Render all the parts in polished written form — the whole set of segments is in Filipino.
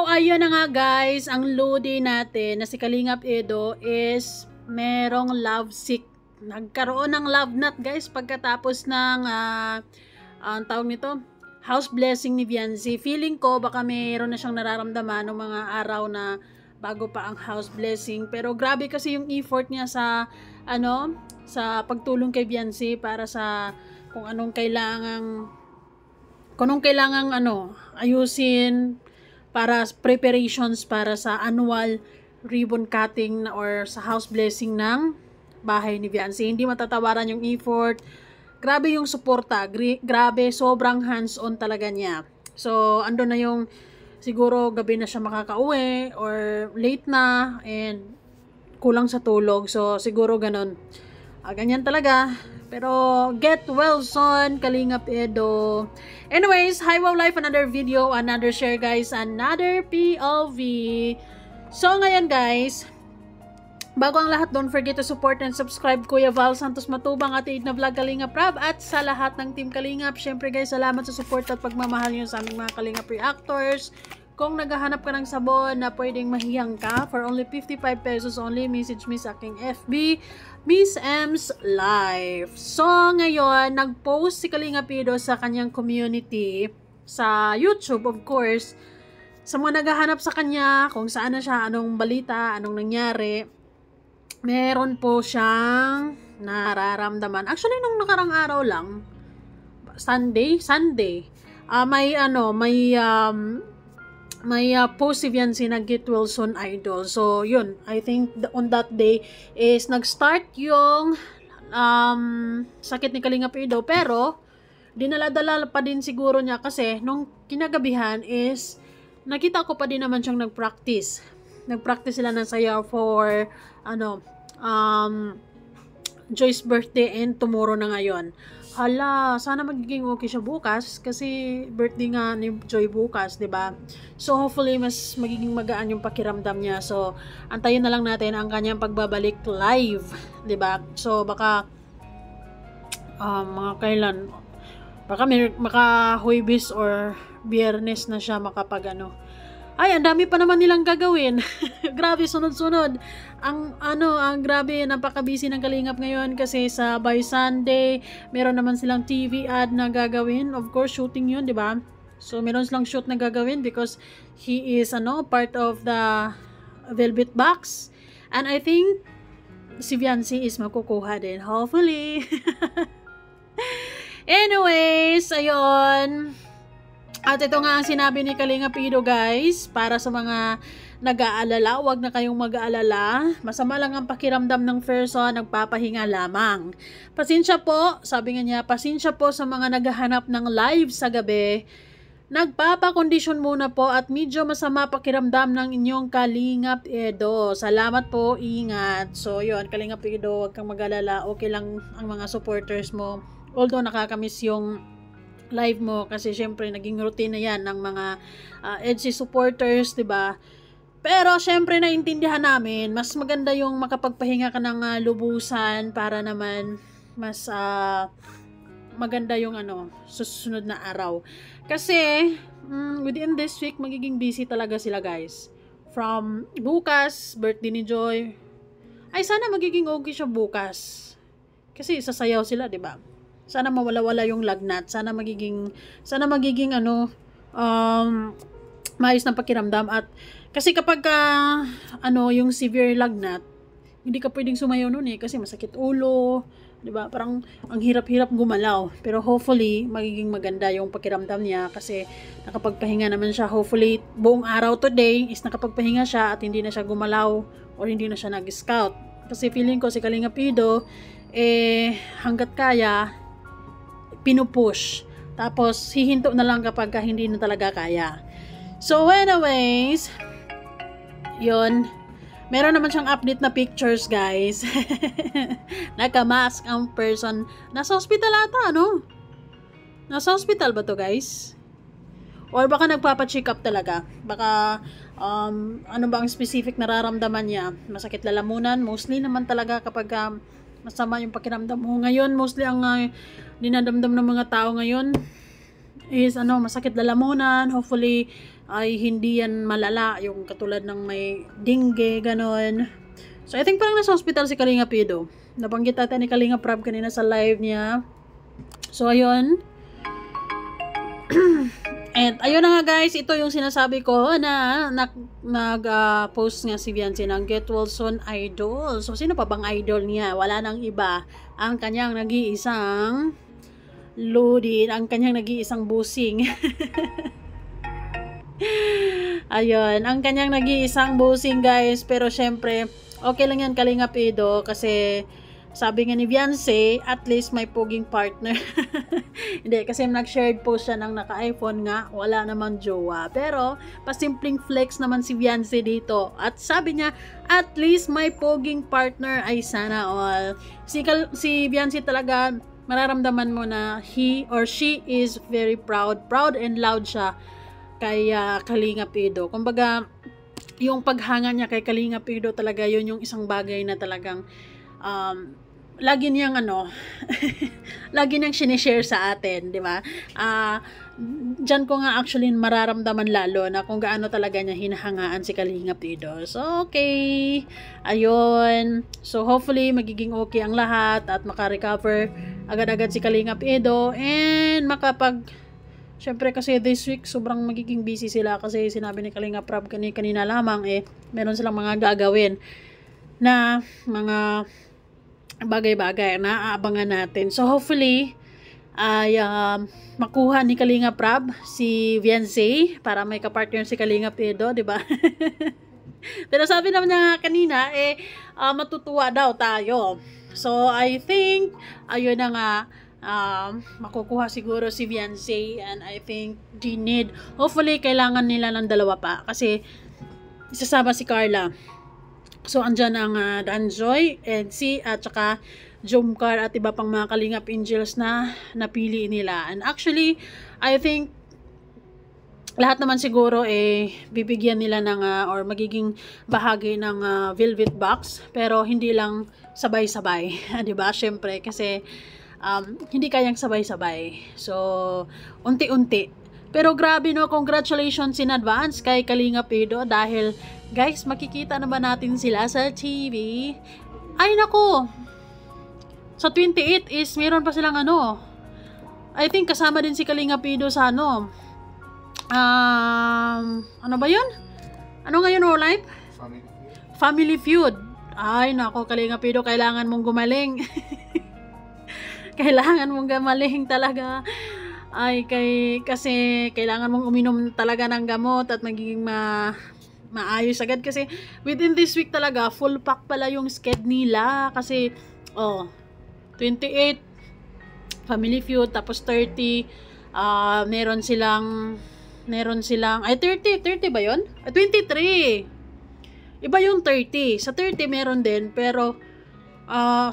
ayun na nga guys, ang lodi natin na si Kalingap Edo is merong love sick. Nagkaroon ng love knot guys pagkatapos ng ang tawag nito, house blessing ni Viancy. Feeling ko baka mayroon na siyang nararamdaman ng mga araw na bago pa ang house blessing. Pero grabe kasi yung effort niya sa sa pagtulong kay Viancy para sa kung anong kailangang ayusin para preparations para sa annual ribbon cutting or sa house blessing ng bahay ni Viancy. Hindi matatawaran yung effort. Grabe yung suporta. Grabe, sobrang hands-on talaga niya. So, ando na yung siguro gabi na siya makakauwi or late na and kulang sa tulog. So, siguro ganun. Ganyan talaga. Pero, get well soon, Kalingap Edo. Anyways, hi wow life, another video, another share guys, another POV. So, ngayon guys, bago ang lahat, don't forget to support and subscribe Kuya Val Santos Matubang at na vlog Kalingap Rab at sa lahat ng team Kalingap. Syempre guys, salamat sa support at pagmamahal nyo sa aming mga Kalingap reactors. Kung naghahanap ka ng sabon na pwedeng mahiyang ka, for only 55 pesos only, message me sa aking FB, Miss M's Life. So, ngayon, nag-post si Kalingap Edo sa kanyang community, sa YouTube, of course, sa mga naghahanap sa kanya, kung saan na siya, anong balita, anong nangyari, meron po siyang nararamdaman. Actually, nung nakarang araw lang, Sunday, may post si Viancy na Get Well Soon Idol. So, yun. I think on that day is nag-start yung sakit ni Kalingap Edo. Pero, dinala-dala pa din siguro niya kasi nung kinagabihan is nakita ko pa din naman siyang nag-practice. Nag-practice sila ng sayaw for Joy's birthday and tomorrow na ngayon. Hala, sana magiging okay siya bukas kasi birthday nga ni Joy bukas, 'di ba? So hopefully mas magiging magaan yung pakiramdam niya. So antayin na lang natin ang kanyang pagbabalik live, 'di ba? So baka mga kailan maka Huwebes or Biyernes na siya makapag Ay, ang dami pa naman nilang gagawin. Grabe, sunod-sunod. Ang grabe, napaka-busy ng Kalingap ngayon kasi sa by Sunday, meron naman silang TV ad na gagawin. Of course, shooting yun, di ba? So, meron silang shoot na gagawin because he is, part of the Velvet Box. And I think, si Viancy is makukuha din. Hopefully. Anyways, ayun. At ito nga ang sinabi ni Kalingap Edo guys, para sa mga nag-aalala, huwag na kayong mag-aalala. Masama lang ang pakiramdam ng person, nagpapahinga lamang. Pasensya po, sabi nga niya, pasensya po sa mga naghahanap ng live sa gabi. Nagpapakondisyon muna po at medyo masama pakiramdam ng inyong Kalingap Edo. Salamat po, ingat. So yun, Kalingap Edo, huwag kang mag-alala. Okay lang ang mga supporters mo. Although nakakamiss yung live mo kasi syempre naging routine na yan ng mga EDC supporters, 'di ba? Pero syempre naintindihan namin, mas maganda yung makapagpahinga ka ng lubusan para naman mas maganda yung susunod na araw. Kasi within this week magiging busy talaga sila guys. From bukas, birthday ni Joy. Ay sana magiging okay siya bukas. Kasi sasayaw sila, 'di ba? Sana mawala-wala yung lagnat. Sana magiging maayos na pakiramdam. At kasi kapag yung severe lagnat, hindi ka pwedeng sumayaw nun kasi masakit ulo, 'di ba? Parang ang hirap-hirap gumalaw. Pero hopefully magiging maganda yung pakiramdam niya kasi nakapagpahinga naman siya. Hopefully buong araw today is nakapagpahinga siya at hindi na siya gumalaw or hindi na siya nag-scout. Kasi feeling ko si Kalingap Edo hanggat kaya pinupush. Tapos, hihinto na lang kapag hindi na talaga kaya. So, anyways, yun. Meron naman siyang update na pictures, guys. Naka-mask ang person. Nasa hospital ata, Nasa hospital ba to, guys? Or baka nagpapa-check up talaga. Baka, ano ba ang specific nararamdaman niya? Masakit lalamunan. Mostly naman talaga kapag masama yung pakiramdam mo. Ngayon, mostly ang dinadamdam ng mga tao ngayon, is ano, masakit lalamunan. Hopefully ay hindi yan malala, yung katulad ng may dengue, ganon. So I think parang nasa hospital si Kalinga Pido. Nabanggit natin ni Kalinga Prab kanina sa live niya. So ayun. And ayun na nga guys, ito yung sinasabi ko na nag-post nga si Viancy ng Get Well Soon Idol. So sino pa bang idol niya? Wala nang iba. Ang kanyang nag-iisang Lodi, ang kanyang nag-iisang busing. Ayun, ang kanyang nag-iisang busing guys. Pero syempre, okay lang yan Kalinga Pido kasi sabi nga ni Viancy, at least may poging partner. Hindi, kasi nag-shared post siya ng naka-iPhone nga, wala namang jowa. Pero, pasimpleng flex naman si Viancy dito. At sabi niya, at least may poging partner ay sana all. Si Viancy talaga, mararamdaman mo na he or she is very proud. Proud and loud siya kay Kalinga Pido. Kumbaga, yung paghanga niya kay Kalinga Pido talaga, yun yung isang bagay na talagang lagi niyang lagi niyang sinishare sa atin, di ba? Diyan ko nga actually mararamdaman lalo na kung gaano talaga niya hinahangaan si Kalinga Pido. So, okay. Ayun. So, hopefully, magiging okay ang lahat at makarecover agad-agad si Kalinga Pido and syempre kasi this week sobrang magiging busy sila kasi sinabi ni Kalinga Prab kanina lamang meron silang mga gagawin na mga bagay-bagay na aabangan natin. So hopefully ay makuha ni Kalinga Prab si Viancy para may kapartner si Kalinga Pido, di ba? Pero sabi naman niya kanina matutuwa daw tayo. So I think ayun na nga makukuha siguro si Viancy and I think they need, hopefully kailangan nila ng dalawa pa kasi isasama si Carla. So, andyan ang Danjoy, Edsy, at saka Jomcar at iba pang mga Kalingap Angels na napili nila. And actually, I think lahat naman siguro bibigyan nila ng or magiging bahagi ng velvet box, pero hindi lang sabay-sabay, 'di ba? Syempre kasi hindi kayang sabay-sabay. So, unti-unti. Pero grabe no, congratulations in advance kay Kalinga Pido dahil guys, makikita na ba natin sila sa TV? Ay nako. Sa 28 is meron pa silang I think kasama din si Kalinga Pido sa ano ba yun? Ano ngayon, live? Family Feud. Ay nako, Kalinga Pido, kailangan mong gumaling. Kailangan mong gumaling talaga. Ay, kasi kailangan mong uminom talaga ng gamot at magiging maayos agad kasi within this week talaga full pack pala yung sked nila kasi 28 Family Feud tapos 30 meron silang ay 30 ba yun? 23 iba yung 30 sa 30 meron din pero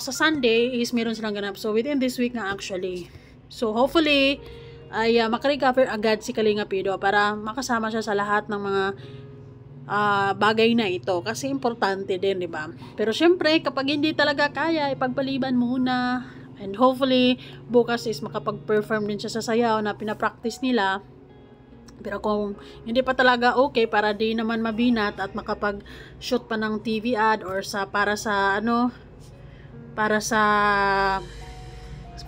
sa Sunday is meron silang ganap so within this week nga actually so hopefully ay makarecover agad si Kalinga Pido para makasama siya sa lahat ng mga bagay na ito kasi importante din, di ba? Pero syempre, kapag hindi talaga kaya, ipagpaliban muna and hopefully, bukas is makapag-perform din siya sa sayaw na pinapractice nila. Pero kung hindi pa talaga okay, para di naman mabinat at makapag-shoot pa ng TV ad or para sa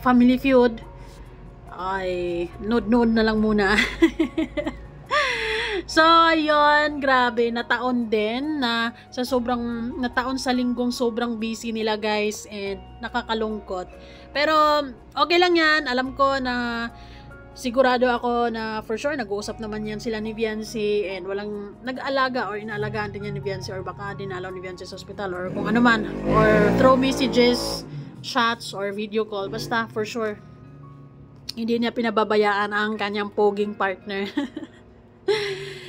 Family Feud, ay nood na lang muna. So ayun, grabe, nataon din nataon sa linggong sobrang busy nila guys and nakakalungkot. Pero okay lang yan, alam ko na sigurado ako na for sure nag-uusap naman yan sila ni Viancy and walang nag-alaga or inaalagaan din yan ni Viancy or baka dinalaw ni Viancy sa hospital or kung ano man or through messages, chats or video call, basta for sure hindi niya pinababayaan ang kanyang poging partner.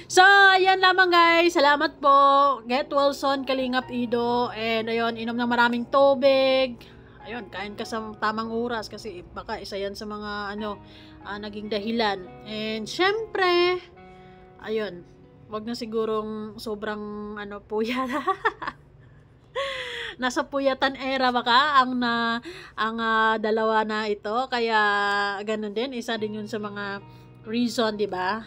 So, ayan lamang guys. Salamat po. Get well soon, Kalinga Pido. And ayun, inom ng maraming tubig. Ayun, kain ka sa tamang oras kasi baka isa yan sa mga naging dahilan. And syempre, ayun, wag na sigurong sobrang puyat. Nasa puyatan era baka ang dalawa na ito kaya ganun din isa din yun sa mga reason, di ba?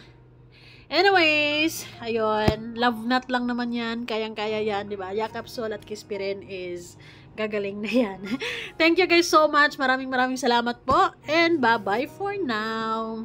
Anyways, ayun, love knot lang naman yan, kayang-kaya yan, di ba? Yakap Sol at Kiss Piren is gagaling na yan. Thank you guys so much, maraming salamat po, and bye-bye for now.